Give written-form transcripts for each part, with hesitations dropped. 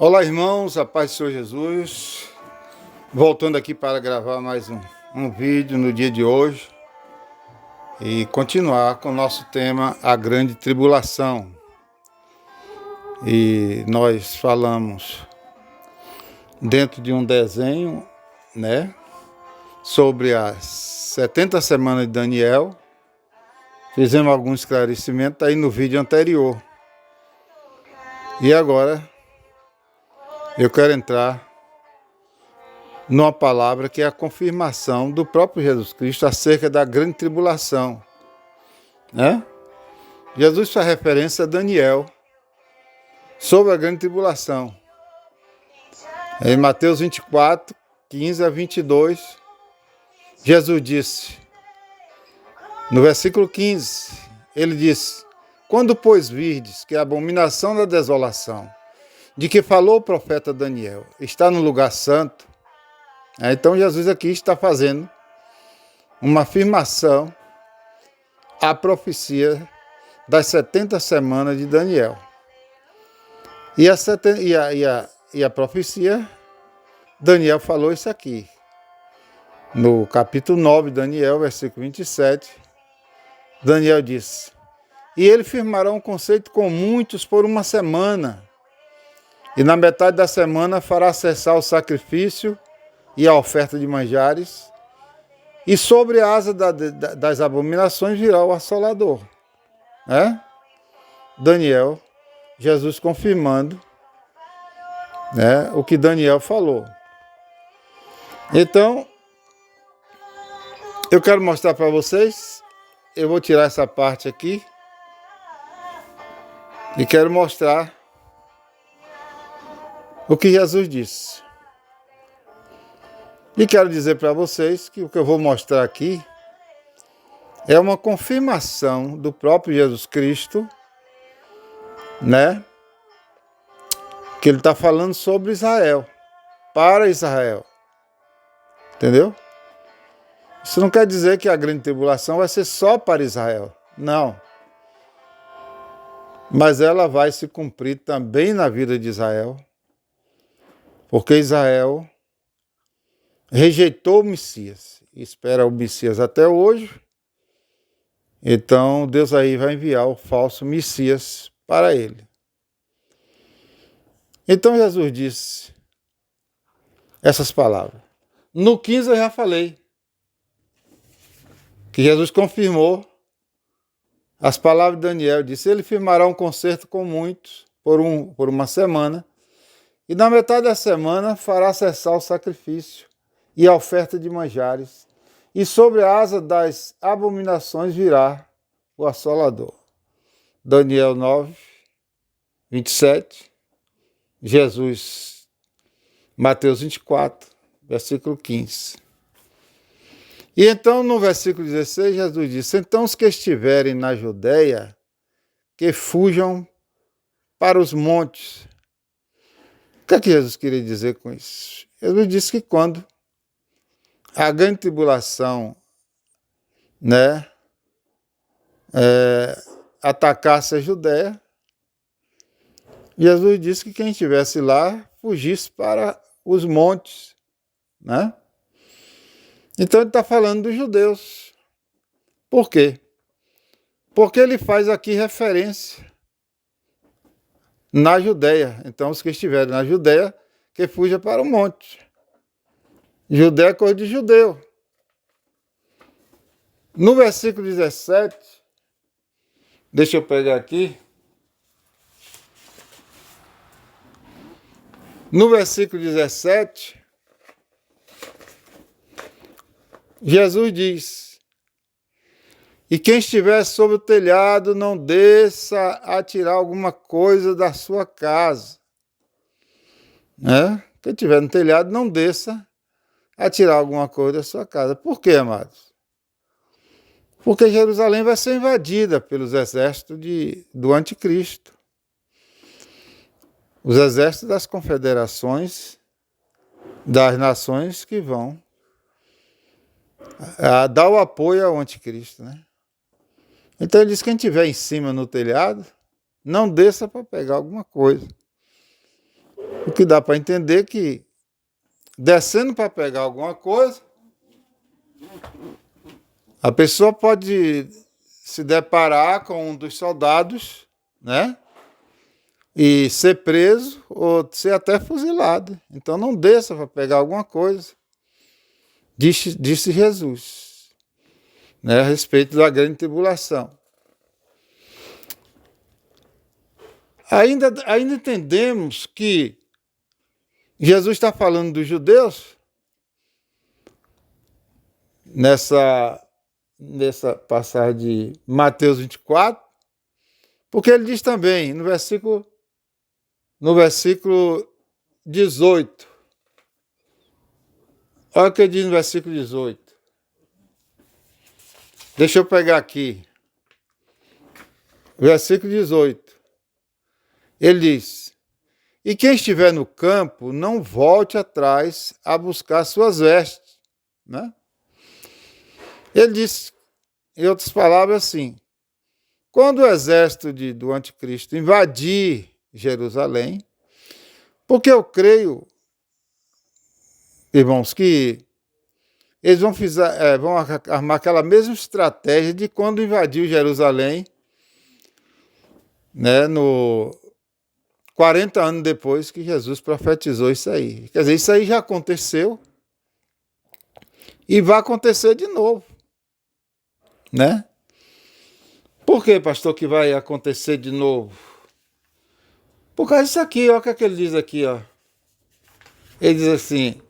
Olá, irmãos, a paz do Senhor Jesus. Voltando aqui para gravar mais um vídeo no dia de hoje e continuar com o nosso tema, a grande tribulação. E nós falamos dentro de um desenho, né, sobre as 70 semanas de Daniel. Fizemos alguns esclarecimentos aí no vídeo anterior. E agora eu quero entrar numa palavra que é a confirmação do próprio Jesus Cristo acerca da grande tribulação, né? Jesus faz referência a Daniel sobre a grande tribulação. Em Mateus 24, 15 a 22, Jesus disse, no versículo 15, ele disse: quando, pois, virdes que a abominação da desolação, de que falou o profeta Daniel, está no lugar santo. Então Jesus aqui está fazendo uma afirmação à profecia das 70 semanas de Daniel. E a profecia, Daniel falou isso aqui. No capítulo 9 de Daniel, versículo 27, Daniel disse: e ele firmará um conceito com muitos por uma semana, e na metade da semana fará cessar o sacrifício e a oferta de manjares, e sobre a asa das abominações virá o assolador. Daniel, Jesus confirmando, o que Daniel falou. Então, eu quero mostrar para vocês, eu vou tirar essa parte aqui, e quero mostrar o que Jesus disse. E quero dizer para vocês que o que eu vou mostrar aqui é uma confirmação do próprio Jesus Cristo, que ele está falando sobre Israel, para Israel. Entendeu? Isso não quer dizer que a grande tribulação vai ser só para Israel. Não. Mas ela vai se cumprir também na vida de Israel, porque Israel rejeitou o Messias, espera o Messias até hoje, então Deus aí vai enviar o falso Messias para ele. Então Jesus disse essas palavras. No 15 eu já falei que Jesus confirmou as palavras de Daniel, disse: ele firmará um concerto com muitos por uma semana, e na metade da semana fará cessar o sacrifício e a oferta de manjares, e sobre a asa das abominações virá o assolador. Daniel 9, 27, Jesus, Mateus 24, versículo 15. E então no versículo 16, Jesus disse: então os que estiverem na Judeia, que fujam para os montes. O que é que Jesus queria dizer com isso? Jesus disse que quando a grande tribulação, atacasse a Judéia, Jesus disse que quem estivesse lá fugisse para os montes, Então ele está falando dos judeus. Por quê? Porque ele faz aqui referência na Judéia. Então os que estiverem na Judéia, que fujam para o monte. Judéia é coisa de judeu. No versículo 17, deixa eu pegar aqui. No versículo 17, Jesus diz: e quem estiver sobre o telhado não desça a tirar alguma coisa da sua casa. Quem estiver no telhado não desça a tirar alguma coisa da sua casa. Por quê, amados? Porque Jerusalém vai ser invadida pelos exércitos do anticristo. Os exércitos das confederações das nações que vão dar o apoio ao anticristo, Então ele diz que quem estiver em cima no telhado, não desça para pegar alguma coisa. O que dá para entender que, descendo para pegar alguma coisa, a pessoa pode se deparar com um dos soldados, né? E ser preso ou ser até fuzilado. Então não desça para pegar alguma coisa, disse Jesus, né? A respeito da grande tribulação. Ainda entendemos que Jesus está falando dos judeus nessa passagem de Mateus 24, porque ele diz também no versículo 18. Olha o que ele diz no versículo 18. Deixa eu pegar aqui. Versículo 18. Ele diz: e quem estiver no campo, não volte atrás a buscar suas vestes. Né? Ele diz, em outras palavras, assim: quando o exército do anticristo invadir Jerusalém, porque eu creio, irmãos, que eles vão armar aquela mesma estratégia de quando invadiu Jerusalém, né, 40 anos depois que Jesus profetizou isso aí. Quer dizer, isso aí já aconteceu e vai acontecer de novo, né? Por que, pastor, que vai acontecer de novo? Por causa disso aqui, olha o que ele diz aqui, ó. Ele diz assim: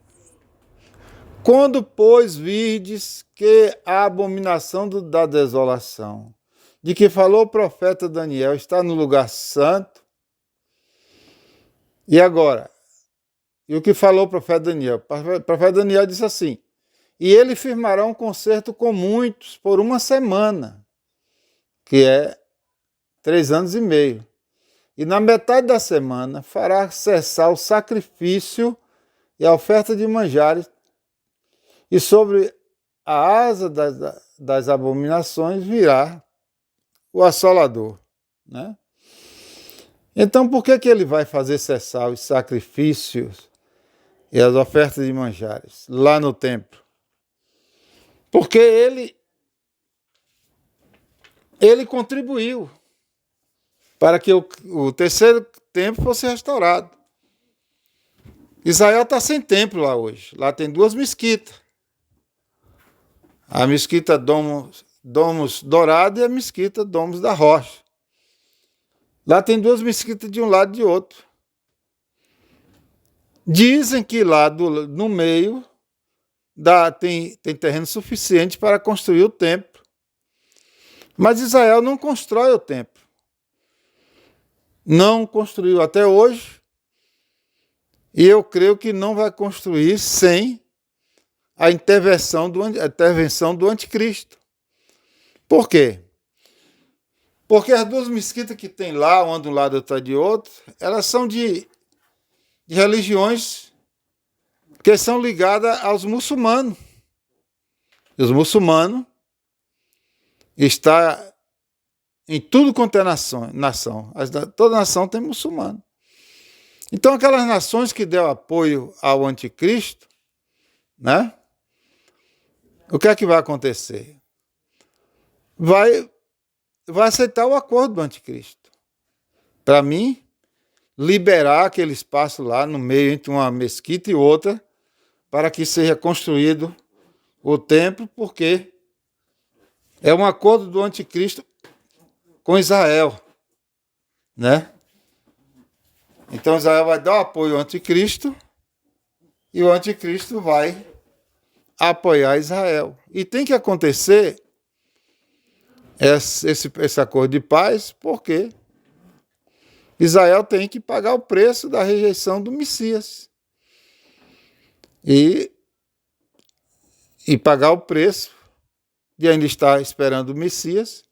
quando, pois, virdes que a abominação da desolação, de que falou o profeta Daniel, está no lugar santo. E agora? E o que falou o profeta Daniel? O profeta Daniel disse assim: e ele firmará um concerto com muitos por uma semana, que é 3 anos e meio. E na metade da semana fará cessar o sacrifício e a oferta de manjares, e sobre a asa das abominações virá o assolador. Né? Então, por que ele vai fazer cessar os sacrifícios e as ofertas de manjares lá no templo? Porque ele contribuiu para que o terceiro templo fosse restaurado. Israel está sem templo lá hoje. Lá tem 2 mesquitas. A mesquita Domus Dourado e a mesquita Domus da Rocha. Lá tem 2 mesquitas de um lado e de outro. Dizem que lá no meio tem terreno suficiente para construir o templo. Mas Israel não constrói o templo. Não construiu até hoje. E eu creio que não vai construir sem a intervenção do anticristo. Por quê? Porque as 2 mesquitas que tem lá, uma de um lado e outra de outro, elas são de religiões que são ligadas aos muçulmanos. E os muçulmanos estão em tudo quanto é nação. Toda nação tem muçulmano. Então, aquelas nações que deu apoio ao anticristo, né? O que é que vai acontecer? Vai aceitar o acordo do anticristo. Para mim, liberar aquele espaço lá no meio entre uma mesquita e outra, para que seja construído o templo, porque é um acordo do anticristo com Israel, né? Então Israel vai dar o apoio ao anticristo e o anticristo vai apoiar Israel. E tem que acontecer esse acordo de paz, porque Israel tem que pagar o preço da rejeição do Messias. E pagar o preço de ainda estar esperando o Messias.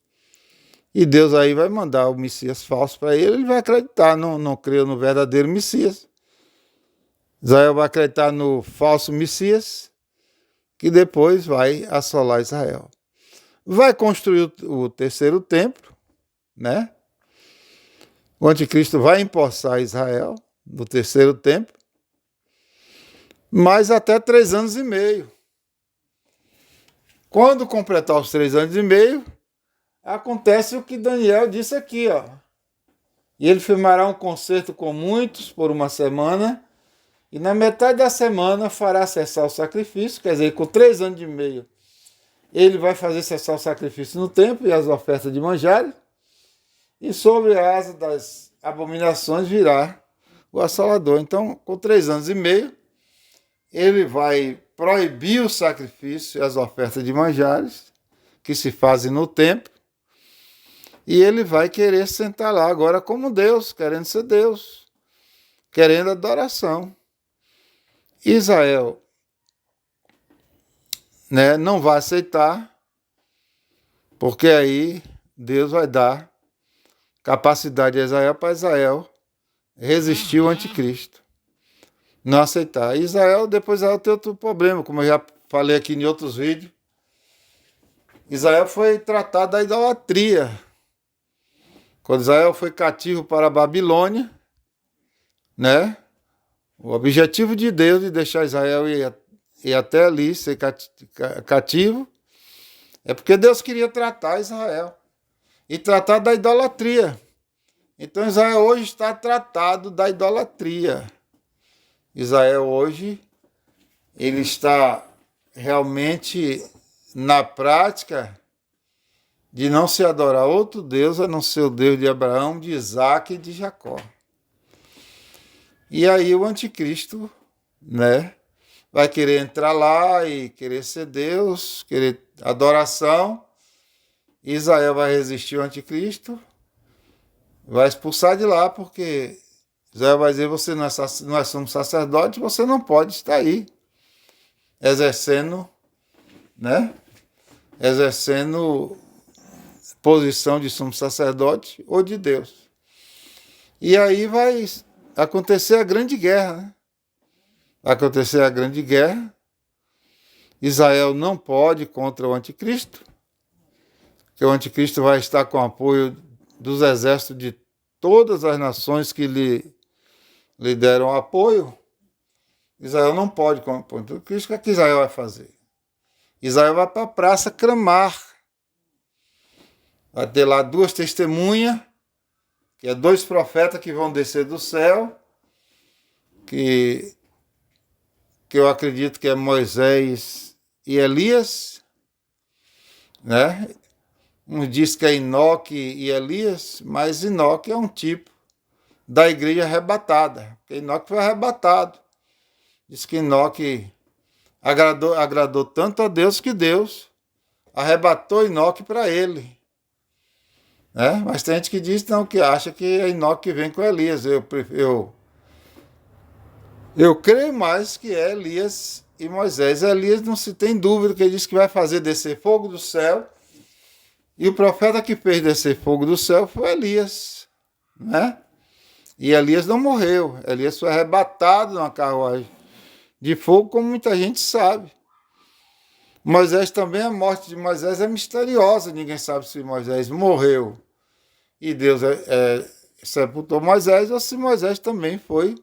E Deus aí vai mandar o Messias falso para ele vai acreditar, não crê no verdadeiro Messias. Israel vai acreditar no falso Messias, que depois vai assolar Israel. Vai construir o terceiro templo, né? O anticristo vai empossar Israel, no terceiro templo, mas até 3 anos e meio. Quando completar os 3 anos e meio, acontece o que Daniel disse aqui, ó. E ele firmará um concerto com muitos por uma semana, e na metade da semana fará cessar o sacrifício, quer dizer, com 3 anos e meio, ele vai fazer cessar o sacrifício no templo e as ofertas de manjares, e sobre a asa das abominações virá o assolador. Então, com 3 anos e meio, ele vai proibir o sacrifício e as ofertas de manjares que se fazem no templo, e ele vai querer sentar lá agora como Deus, querendo ser Deus, querendo adoração. Israel, né, não vai aceitar, porque aí Deus vai dar capacidade a Israel para Israel resistir ao anticristo. Não aceitar. Israel, depois Israel tem outro problema, como eu já falei aqui em outros vídeos. Israel foi tratado da idolatria. Quando Israel foi cativo para a Babilônia, né? O objetivo de Deus de deixar Israel ir até ali, ser cativo, é porque Deus queria tratar Israel e tratar da idolatria. Então Israel hoje está tratado da idolatria. Israel hoje, ele está realmente na prática de não se adorar outro Deus a não ser o Deus de Abraão, de Isaac e de Jacó. E aí o anticristo, né, vai querer entrar lá e querer ser Deus, querer adoração. Israel vai resistir ao anticristo, vai expulsar de lá, porque Israel vai dizer: você não é sumo sacerdote, você não pode estar aí exercendo, né, exercendo posição de sumo sacerdote ou de Deus. E aí vai acontecer a grande guerra, né? Vai acontecer a grande guerra. Israel não pode ir contra o anticristo, porque o anticristo vai estar com o apoio dos exércitos de todas as nações que lhe deram apoio. Israel não pode contra o anticristo. O que Israel vai fazer? Israel vai para a praça clamar. Vai ter lá 2 testemunhas, que é 2 profetas que vão descer do céu, que eu acredito que é Moisés e Elias, né? Um diz que é Enoque e Elias, mas Enoque é um tipo da igreja arrebatada, porque Enoque foi arrebatado. Diz que Enoque agradou tanto a Deus que Deus arrebatou Enoque para ele. Né? Mas tem gente que diz não, que acha que é Enoque que vem com Elias. Eu creio mais que é Elias e Moisés. Elias não se tem dúvida, que ele disse que vai fazer descer fogo do céu. E o profeta que fez descer fogo do céu foi Elias. Né? E Elias não morreu. Elias foi arrebatado numa carruagem de fogo, como muita gente sabe. Moisés também, a morte de Moisés é misteriosa. Ninguém sabe se Moisés morreu e Deus sepultou Moisés, ou se Moisés também foi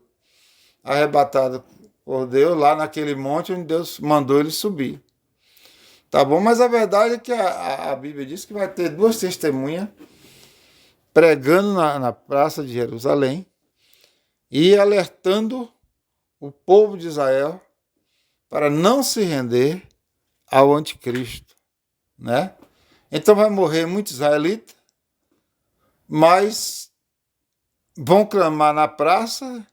arrebatado por Deus lá naquele monte onde Deus mandou ele subir. Tá bom? Mas a verdade é que a Bíblia diz que vai ter 2 testemunhas pregando na praça de Jerusalém e alertando o povo de Israel para não se render ao anticristo, né? Então vai morrer muitos israelitas, mas vão clamar na praça,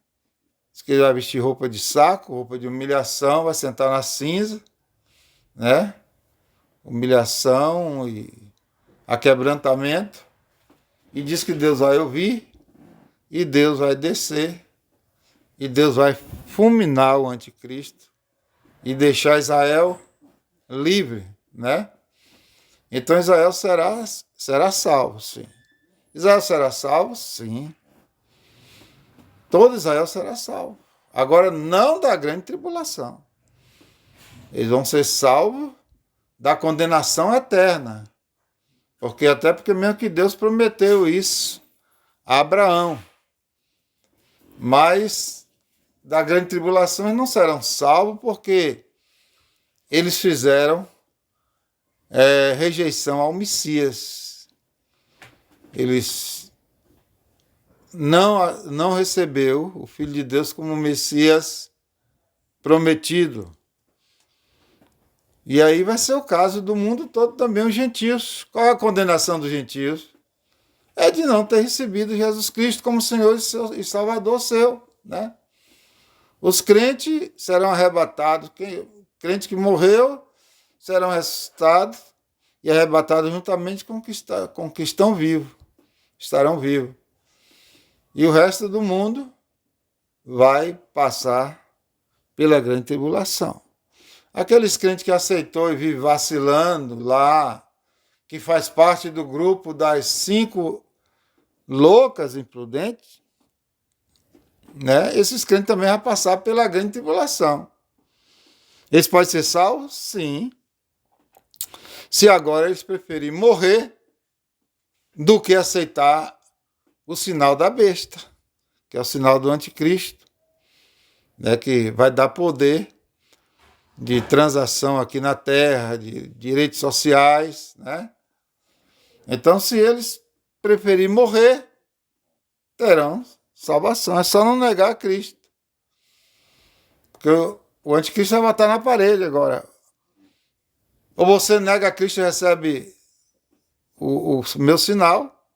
diz que ele vai vestir roupa de saco, roupa de humilhação, vai sentar na cinza, né? Humilhação e aquebrantamento, e diz que Deus vai ouvir, e Deus vai descer, e Deus vai fulminar o anticristo, e deixar Israel livre, né? Então Israel será salvo, sim. Israel será salvo, sim. Todo Israel será salvo. Agora, não da grande tribulação. Eles vão ser salvos da condenação eterna. Porque mesmo que Deus prometeu isso a Abraão. Mas da grande tribulação eles não serão salvos porque eles fizeram rejeição ao Messias. Eles não recebeu o Filho de Deus como Messias prometido. E aí vai ser o caso do mundo todo também, os gentios. Qual é a condenação dos gentios? É de não ter recebido Jesus Cristo como Senhor e Salvador seu, né? Os crentes serão arrebatados, crente que morreu serão ressuscitados e arrebatados juntamente com que estão vivos, estarão vivos. E o resto do mundo vai passar pela grande tribulação. Aqueles crentes que aceitou e vive vacilando lá, que faz parte do grupo das 5 loucas imprudentes, né? Esses crentes também vão passar pela grande tribulação. Eles podem ser salvos? Sim. Se agora eles preferirem morrer do que aceitar o sinal da besta, que é o sinal do anticristo, né? Que vai dar poder de transação aqui na Terra, de direitos sociais, né? Então, se eles preferirem morrer, terão salvação. É só não negar a Cristo. Porque o anticristo vai estar na parede agora. Ou você nega a Cristo e recebe o meu sinal,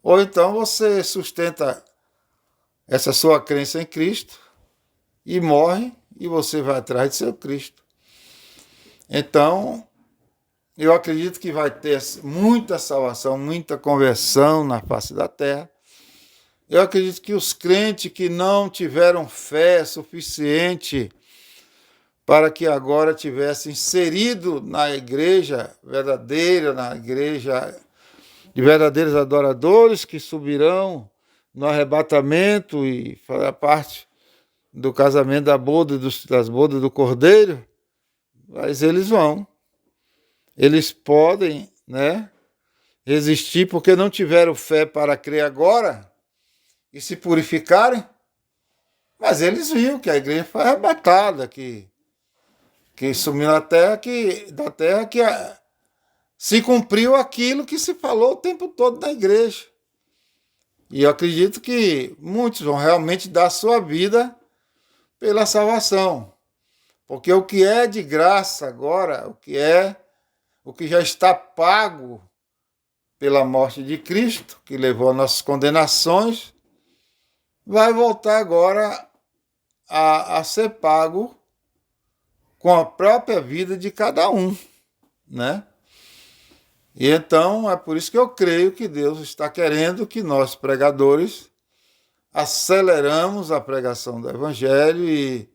ou então você sustenta essa sua crença em Cristo e morre e você vai atrás de seu Cristo. Então, eu acredito que vai ter muita salvação, muita conversão na face da terra. Eu acredito que os crentes que não tiveram fé suficiente para que agora tivessem inserido na igreja verdadeira, na igreja de verdadeiros adoradores que subirão no arrebatamento e fará parte do casamento das bodas do Cordeiro, mas eles vão. Eles podem, né, resistir porque não tiveram fé para crer agora e se purificarem, mas eles viram que a igreja foi arrebatada, que sumiu da terra, se cumpriu aquilo que se falou o tempo todo na igreja. E eu acredito que muitos vão realmente dar sua vida pela salvação. Porque o que é de graça agora, o que já está pago pela morte de Cristo, que levou a nossas condenações, vai voltar agora a ser pago com a própria vida de cada um, né? E então é por isso que eu creio que Deus está querendo que nós, pregadores, aceleramos a pregação do Evangelho e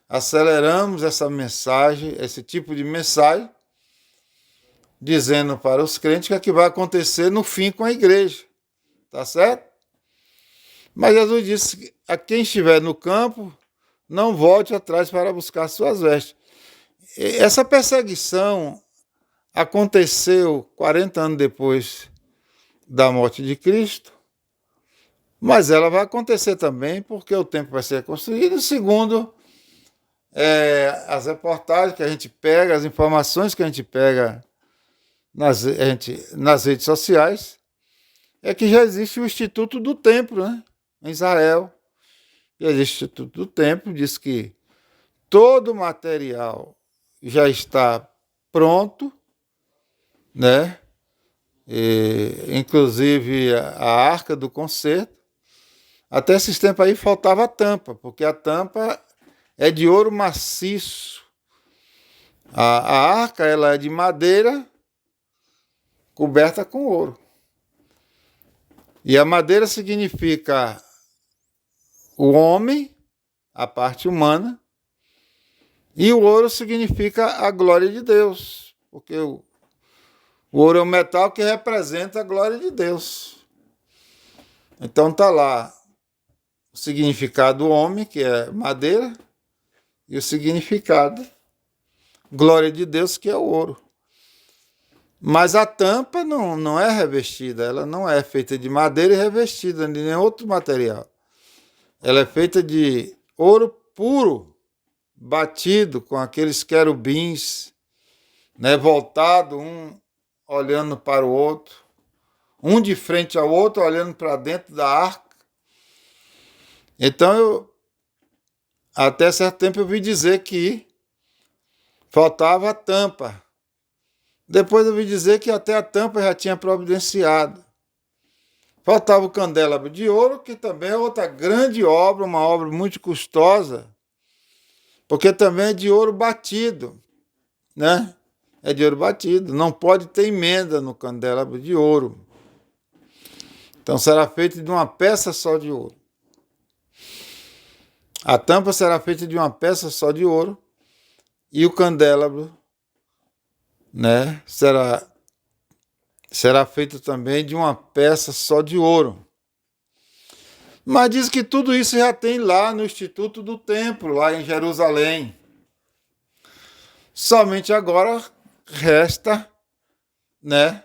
aceleramos essa mensagem, esse tipo de mensagem, dizendo para os crentes o que vai acontecer no fim com a igreja. Tá certo? Mas Jesus disse que a quem estiver no campo, não volte atrás para buscar suas vestes. Essa perseguição aconteceu 40 anos depois da morte de Cristo, mas ela vai acontecer também porque o templo vai ser construído, segundo as reportagens que a gente pega, as informações que a gente pega nas redes sociais, é que já existe o Instituto do Templo, né? Em Israel. Já existe o Instituto do Templo, diz que todo o material já está pronto, né? Inclusive a arca do concerto. Até esses tempos aí faltava a tampa, porque a tampa é de ouro maciço. A arca ela é de madeira coberta com ouro. E a madeira significa o homem, a parte humana, e o ouro significa a glória de Deus, porque o ouro é um metal que representa a glória de Deus. Então está lá o significado do homem, que é madeira, e o significado glória de Deus, que é o ouro. Mas a tampa não é revestida, ela não é feita de madeira e revestida de nenhum outro material. Ela é feita de ouro puro, batido com aqueles querubins, né, voltado, um olhando para o outro, um de frente ao outro, olhando para dentro da arca. Então, até certo tempo eu ouvi dizer que faltava a tampa. Depois eu ouvi dizer que até a tampa já tinha providenciado. Faltava o candelabro de ouro, que também é outra grande obra, uma obra muito custosa, porque também é de ouro batido, né? É de ouro batido, não pode ter emenda no candelabro de ouro. Então será feito de uma peça só de ouro. A tampa será feita de uma peça só de ouro e o candelabro, né, será feito também de uma peça só de ouro. Mas diz que tudo isso já tem lá no Instituto do Templo, lá em Jerusalém. Somente agora resta, né,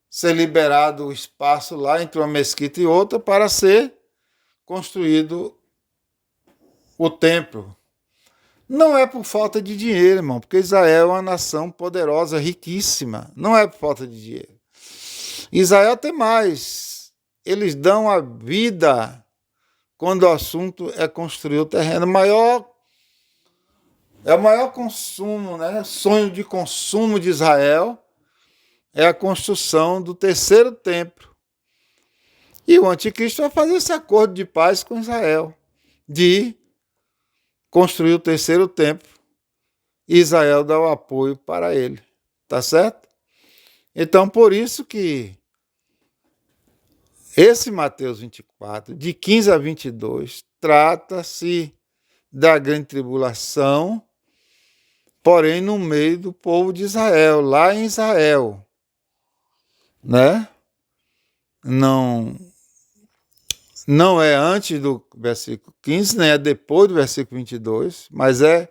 ser liberado o espaço lá entre uma mesquita e outra para ser construído o templo. Não é por falta de dinheiro, irmão, porque Israel é uma nação poderosa, riquíssima. Não é por falta de dinheiro. Israel tem mais. Eles dão a vida quando o assunto é construir o terreno. É o maior consumo, né? Sonho de consumo de Israel é a construção do terceiro templo. E o anticristo vai fazer esse acordo de paz com Israel, de construir o terceiro templo, e Israel dá o apoio para ele. Tá certo? Então, por isso que esse Mateus 24, de 15 a 22, trata-se da grande tribulação, porém no meio do povo de Israel, lá em Israel, né? Não é antes do versículo 15, nem é depois do versículo 22, mas é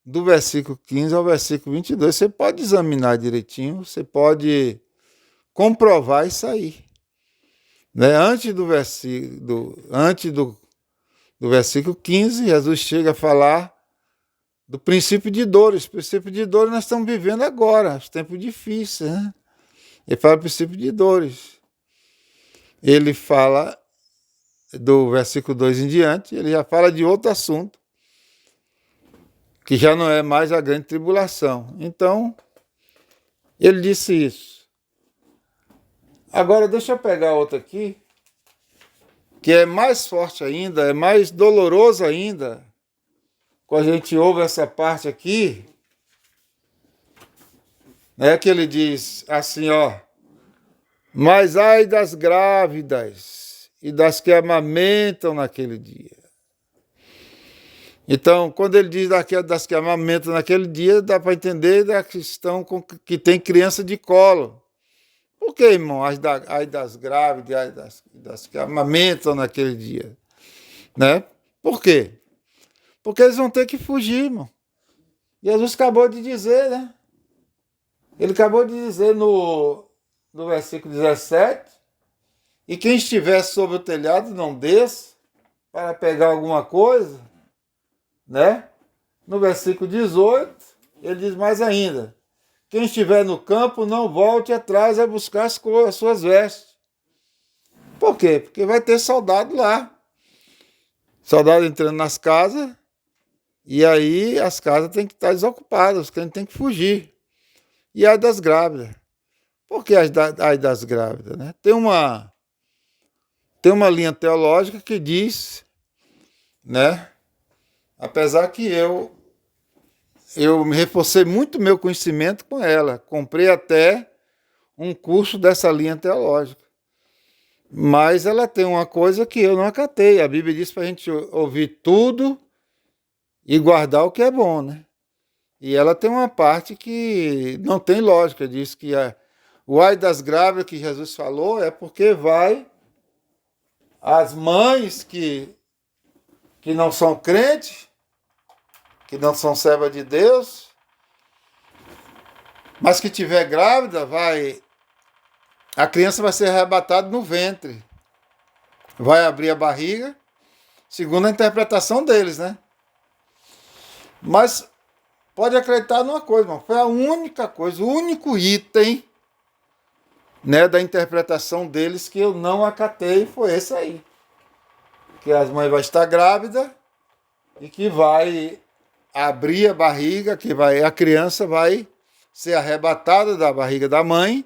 do versículo 15 ao versículo 22. Você pode examinar direitinho, você pode comprovar isso aí. Né? Antes do versículo 15, Jesus chega a falar do princípio de dores. O princípio de dores nós estamos vivendo agora, os tempos difíceis. Né? Ele fala do princípio de dores. Ele fala do versículo 2 em diante, ele já fala de outro assunto, que já não é mais a grande tribulação. Então, ele disse isso. Agora, deixa eu pegar outro aqui, que é mais forte ainda, é mais doloroso ainda. Quando a gente ouve essa parte aqui, é que ele diz assim, ó: mas ai das grávidas e das que amamentam naquele dia. Então, quando ele diz das que amamentam naquele dia, dá para entender da questão que tem criança de colo. Por que, irmão? Ai das grávidas, ai das que amamentam naquele dia. Né? Por quê? Porque eles vão ter que fugir, irmão. Jesus acabou de dizer, né? Ele acabou de dizer no versículo 17, e quem estiver sobre o telhado não desça para pegar alguma coisa, né? No versículo 18, ele diz mais ainda: quem estiver no campo não volte atrás a buscar as suas vestes. Por quê? Porque vai ter soldado lá. Soldado entrando nas casas, e aí as casas têm que estar desocupadas, os crentes têm que fugir. E ai das grávidas. Por que ai das grávidas? Né? Tem uma linha teológica que diz, né? Apesar que eu me reforcei muito meu conhecimento com ela. Comprei até um curso dessa linha teológica. Mas ela tem uma coisa que eu não acatei. A Bíblia diz para a gente ouvir tudo e guardar o que é bom, né? E ela tem uma parte que não tem lógica. Diz que o ai das grávidas que Jesus falou é porque vai as mães que não são crentes, que não são servas de Deus, mas que tiver grávida, a criança vai ser arrebatada no ventre. Vai abrir a barriga, segundo a interpretação deles, né? Mas pode acreditar numa coisa, irmão, foi a única coisa, o único item, né, da interpretação deles que eu não acatei foi esse aí. Que as mães vão estar grávidas e que vai abrir a barriga, a criança vai ser arrebatada da barriga da mãe,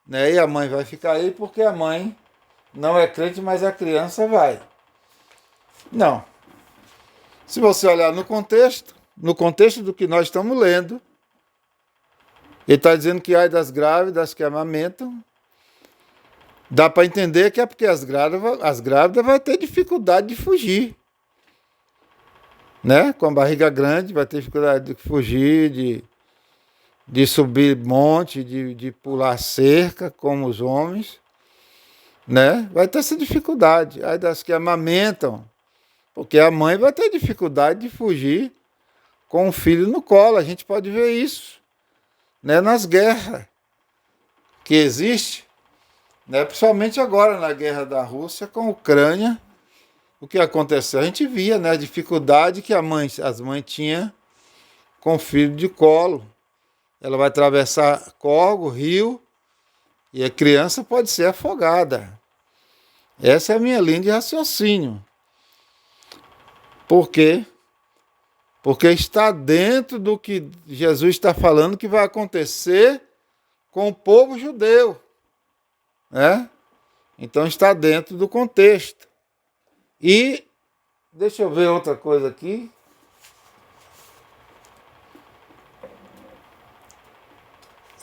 né? E a mãe vai ficar aí porque a mãe não é crente, mas a criança vai. Não. Se você olhar no contexto do que nós estamos lendo, ele está dizendo que ai das grávidas que amamentam. Dá para entender que é porque as grávidas vão ter dificuldade de fugir. Né? Com a barriga grande, vai ter dificuldade de fugir, de subir monte, de pular cerca, como os homens. Né? Vai ter essa dificuldade. Ai das que amamentam. Porque a mãe vai ter dificuldade de fugir com o filho no colo. A gente pode ver isso, né? Nas guerras que existem. Né? Principalmente agora na guerra da Rússia com a Ucrânia, o que aconteceu? A gente via, né, a dificuldade que as mães tinham com o filho de colo. Ela vai atravessar córrego, rio, e a criança pode ser afogada. Essa é a minha linha de raciocínio. Por quê? Porque está dentro do que Jesus está falando que vai acontecer com o povo judeu. Né? Então está dentro do contexto. E deixa eu ver outra coisa aqui.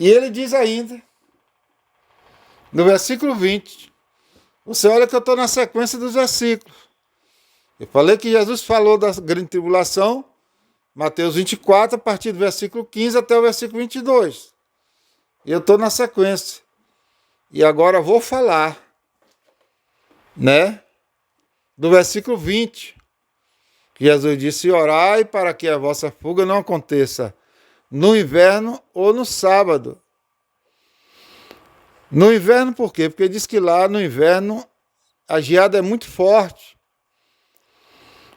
E ele diz ainda, no versículo 20, você olha que eu estou na sequência dos versículos. Eu falei que Jesus falou da grande tribulação, Mateus 24, a partir do versículo 15 até o versículo 22. E eu estou na sequência. E agora vou falar, né, do versículo 20, que Jesus disse, orai para que a vossa fuga não aconteça no inverno ou no sábado. No inverno por quê? Porque diz que lá no inverno a geada é muito forte.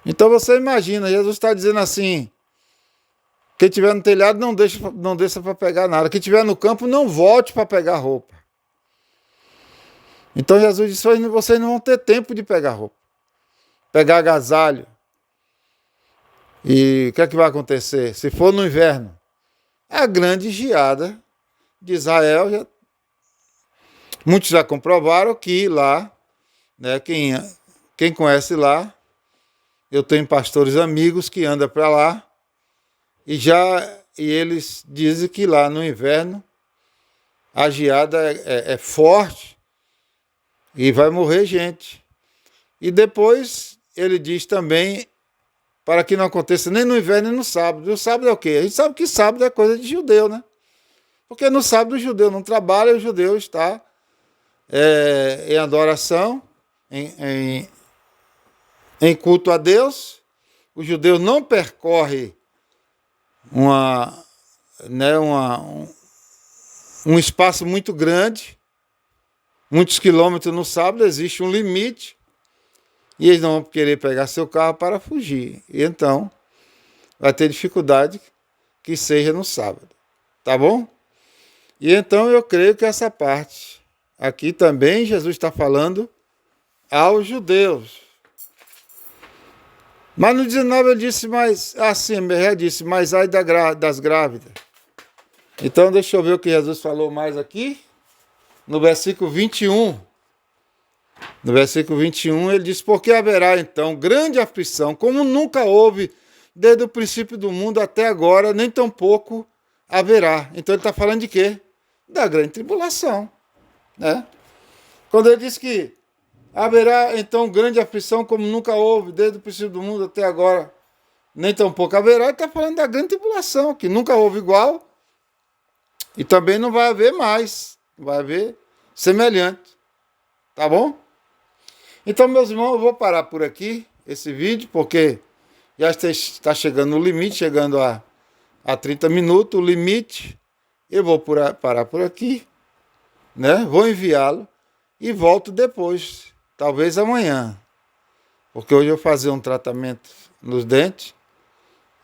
Então você imagina, Jesus está dizendo assim, quem estiver no telhado não deixa para pegar nada, quem estiver no campo não volte para pegar roupa. Então Jesus disse, vocês não vão ter tempo de pegar roupa, pegar agasalho. E o que é que vai acontecer? Se for no inverno, a grande geada de Israel, muitos já comprovaram que lá, né, quem conhece lá, eu tenho pastores amigos que andam para lá, e eles dizem que lá no inverno a geada é forte, e vai morrer gente. E depois ele diz também para que não aconteça nem no inverno nem no sábado. E o sábado é o quê? A gente sabe que sábado é coisa de judeu, né? Porque no sábado o judeu não trabalha, o judeu está em adoração, em culto a Deus. O judeu não percorre um espaço muito grande, muitos quilômetros no sábado, existe um limite, e eles não vão querer pegar seu carro para fugir. E então, vai ter dificuldade que seja no sábado. Tá bom? E então eu creio que essa parte aqui também Jesus está falando aos judeus. Mas no 19 ele disse, mas ai das grávidas. Então deixa eu ver o que Jesus falou mais aqui. No versículo 21. No versículo 21 ele diz, porque haverá então grande aflição, como nunca houve desde o princípio do mundo até agora, nem tampouco haverá. Então ele está falando de quê? Da grande tribulação. Né? Quando ele diz que haverá então grande aflição, como nunca houve desde o princípio do mundo até agora, nem tampouco haverá, ele está falando da grande tribulação, que nunca houve igual e também não vai haver mais, vai haver semelhante. Tá bom? Então, meus irmãos, eu vou parar por aqui esse vídeo, porque já está chegando no limite, chegando a 30 minutos, o limite. Eu vou parar por aqui, né? Vou enviá-lo e volto depois, talvez amanhã. porque hoje eu vou fazer um tratamento nos dentes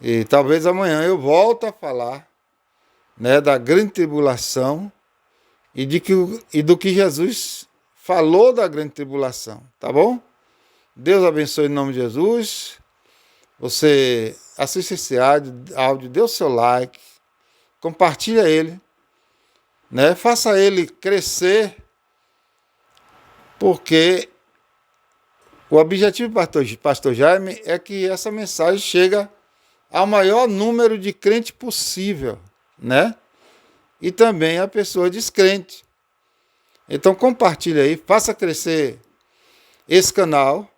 e talvez amanhã eu volte a falar, né, da grande tribulação e do que Jesus falou da grande tribulação, tá bom? Deus abençoe em nome de Jesus. Você assiste esse áudio, dê o seu like, compartilha ele, né? Faça ele crescer, porque o objetivo do Pastor Jaime é que essa mensagem chegue ao maior número de crentes possível, né? E também a pessoa descrente. Então compartilhe aí, faça crescer esse canal,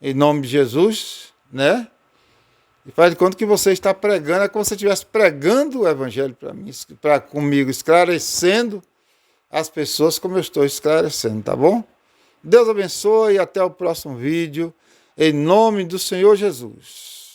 em nome de Jesus, né? E faz de conta que você está pregando, é como se você estivesse pregando o evangelho para mim, comigo, esclarecendo as pessoas como eu estou esclarecendo, tá bom? Deus abençoe e até o próximo vídeo, em nome do Senhor Jesus.